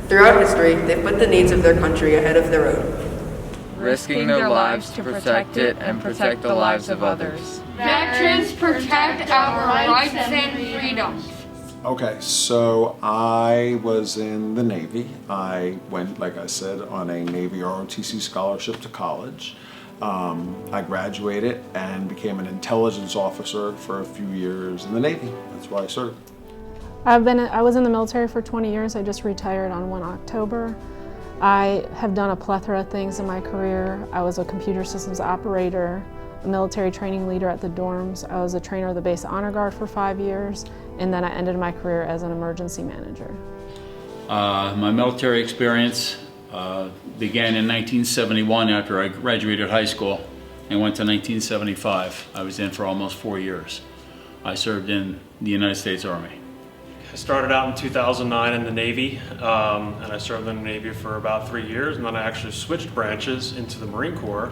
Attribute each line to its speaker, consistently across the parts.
Speaker 1: Throughout history, they've put the needs of their country ahead of their own,
Speaker 2: risking their lives to protect it and protect the lives of others.
Speaker 3: Veterans protect our rights and freedoms.
Speaker 4: Okay, so I was in the Navy. I went, like I said, on a Navy ROTC scholarship to college. I graduated and became an intelligence officer for a few years in the Navy. That's why I served.
Speaker 5: I was in the military for 20 years. I just retired on 1 October. I have done a plethora of things in my career. I was a computer systems operator, a military training leader at the dorms. I was a trainer of the base honor guard for 5 years, and then I ended my career as an emergency manager.
Speaker 6: My military experience began in 1971 after I graduated high school and went to 1975. I was in for almost 4 years. I served in the United States Army.
Speaker 7: I started out in 2009 in the Navy, and I served in the Navy for about 3 years, and then I actually switched branches into the Marine Corps,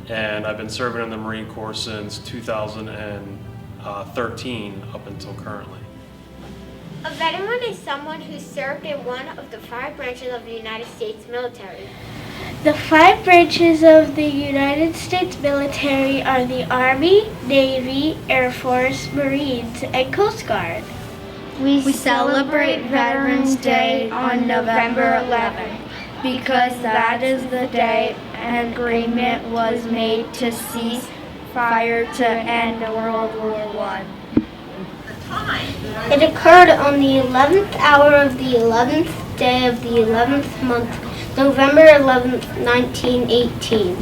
Speaker 7: and I've been serving in the Marine Corps since 2013 up until currently.
Speaker 8: A veteran is someone who served in one of the 5 branches of the United States military.
Speaker 9: The 5 branches of the United States military are the Army, Navy, Air Force, Marines, and Coast Guard.
Speaker 10: We celebrate Veterans Day on November 11th because that is the day an agreement was made to cease fire to end World War I.
Speaker 8: It occurred on the 11th hour of the 11th day of the 11th month, November 11th, 1918.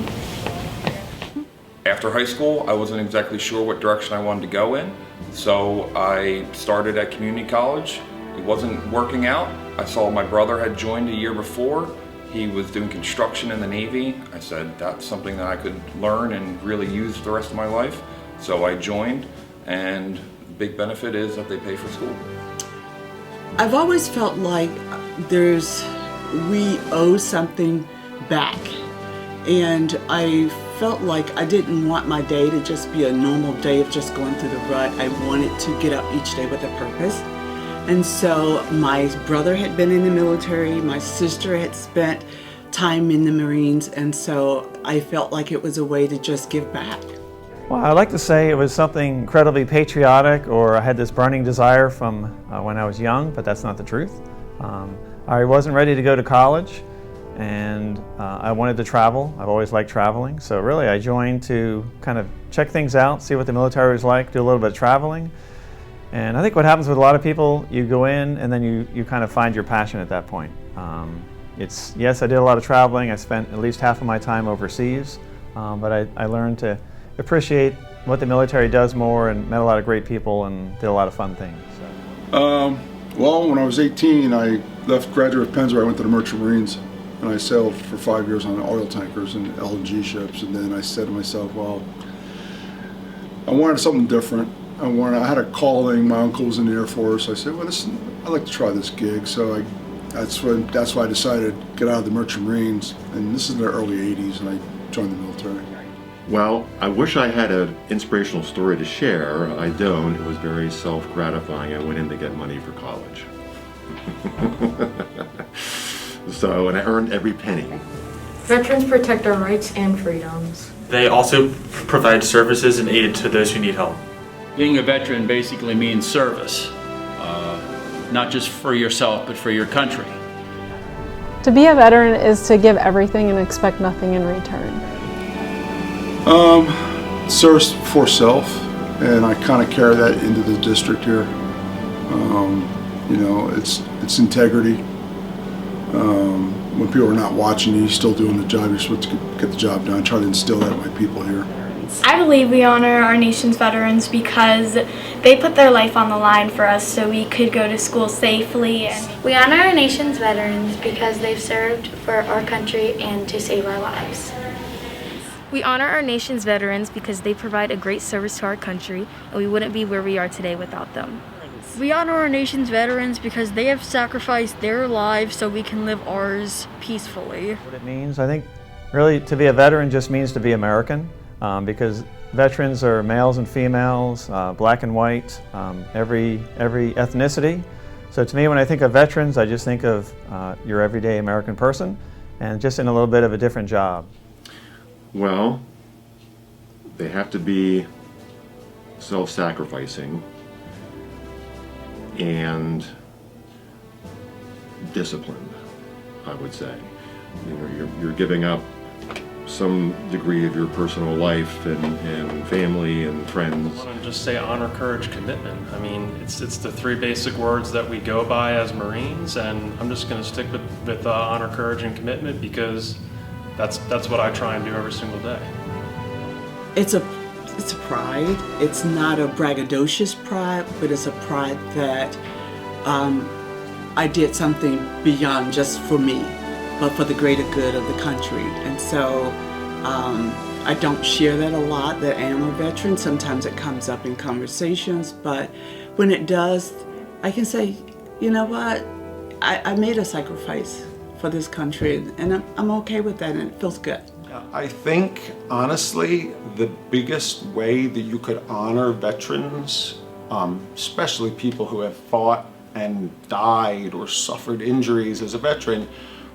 Speaker 11: After high school, I wasn't exactly sure what direction I wanted to go in, so I started at community college. It wasn't working out. I saw my brother had joined a year before. He was doing construction in the Navy. I said that's something that I could learn and really use the rest of my life. So I joined, and the big benefit is that they pay for school.
Speaker 12: I've always felt like we owe something back, and I felt like I didn't want my day to just be a normal day of just going through the rut. I wanted to get up each day with a purpose. And so my brother had been in the military, my sister had spent time in the Marines, and so I felt like it was a way to just give back.
Speaker 13: Well, I'd like to say it was something incredibly patriotic, or I had this burning desire from when I was young, but that's not the truth. I wasn't ready to go to college, and I wanted to travel. I've always liked traveling, so really I joined to kind of check things out, see what the military was like, do a little bit of traveling. And I think what happens with a lot of people, you go in and then you kind of find your passion at that point. Yes, I did a lot of traveling. I spent at least half of my time overseas, but I learned to appreciate what the military does more, and met a lot of great people and did a lot of fun things. So.
Speaker 14: Well, when I was 18, I graduated Pennsbury. I went to the Merchant Marines, and I sailed for 5 years on oil tankers and LNG ships. And then I said to myself, well, I wanted something different. I had a calling. My uncle was in the Air Force. I said, well, I'd like to try this gig. So that's why I decided to get out of the Merchant Marines. And this is in the early 80s, and I joined the military.
Speaker 15: Well, I wish I had an inspirational story to share. I don't. It was very self-gratifying. I went in to get money for college. And I earned every penny.
Speaker 3: Veterans protect our rights and freedoms.
Speaker 7: They also provide services and aid to those who need help.
Speaker 6: Being a veteran basically means service, not just for yourself, but for your country.
Speaker 5: To be a veteran is to give everything and expect nothing in return.
Speaker 14: Service for self, and I kind of carry that into the district here. You know, it's integrity. When people are not watching you, you're still doing the job. You're supposed to get the job done. I try to instill that in my people here.
Speaker 10: I believe we honor our nation's veterans because they put their life on the line for us so we could go to school safely.
Speaker 9: We honor our nation's veterans because they've served for our country and to save our lives.
Speaker 16: We honor our nation's veterans because they provide a great service to our country, and we wouldn't be where we are today without them.
Speaker 3: We honor our nation's veterans because they have sacrificed their lives so we can live ours peacefully.
Speaker 13: What it means, I think, really to be a veteran just means to be American, because veterans are males and females, black and white, every ethnicity. So to me, when I think of veterans, I just think of your everyday American person, and just in a little bit of a different job.
Speaker 15: Well, they have to be self-sacrificing and disciplined, I would say. You know, you're giving up some degree of your personal life and family and friends.
Speaker 7: I want to just say honor, courage, commitment. I mean, it's the three basic words that we go by as Marines, and I'm just going to stick with honor, courage, and commitment because that's what I try and do every single day.
Speaker 12: It's a pride. It's not a braggadocious pride, but it's a pride that I did something beyond just for me, but for the greater good of the country. And so I don't share that a lot, that I am a veteran. Sometimes it comes up in conversations, but when it does, I can say, you know what, I made a sacrifice for this country, and I'm okay with that, and it feels good.
Speaker 4: I think, honestly, the biggest way that you could honor veterans, especially people who have fought and died or suffered injuries as a veteran,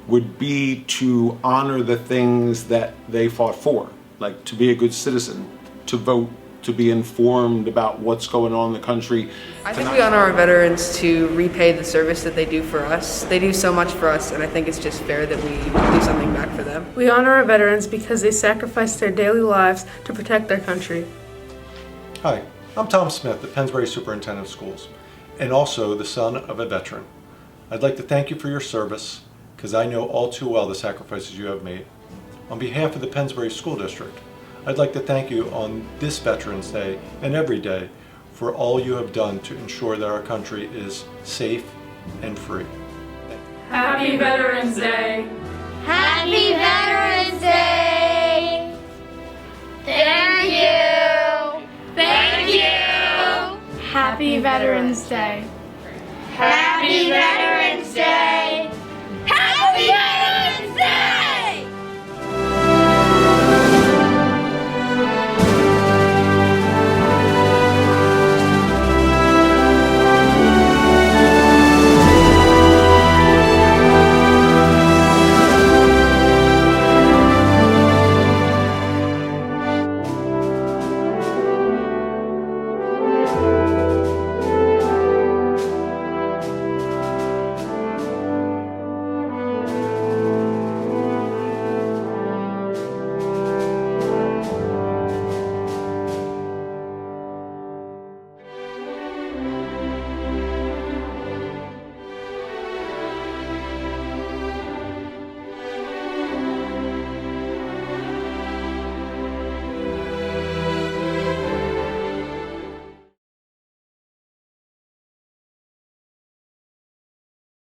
Speaker 4: would be to honor the things that they fought for, like to be a good citizen, to vote, to be informed about what's going on in the country.
Speaker 1: I think we honor our veterans to repay the service that they do for us. They do so much for us, and I think it's just fair that we do something back for them.
Speaker 17: We honor our veterans because they sacrifice their daily lives to protect their country.
Speaker 18: Hi, I'm Tom Smith, the Pennsbury Superintendent of Schools, and also the son of a veteran. I'd like to thank you for your service, because I know all too well the sacrifices you have made. On behalf of the Pennsbury School District, I'd like to thank you on this Veterans Day and every day for all you have done to ensure that our country is safe and free.
Speaker 2: Happy Veterans Day!
Speaker 10: Happy Veterans Day! Thank you! Thank you!
Speaker 16: Happy Veterans Day!
Speaker 10: Happy Veterans Day!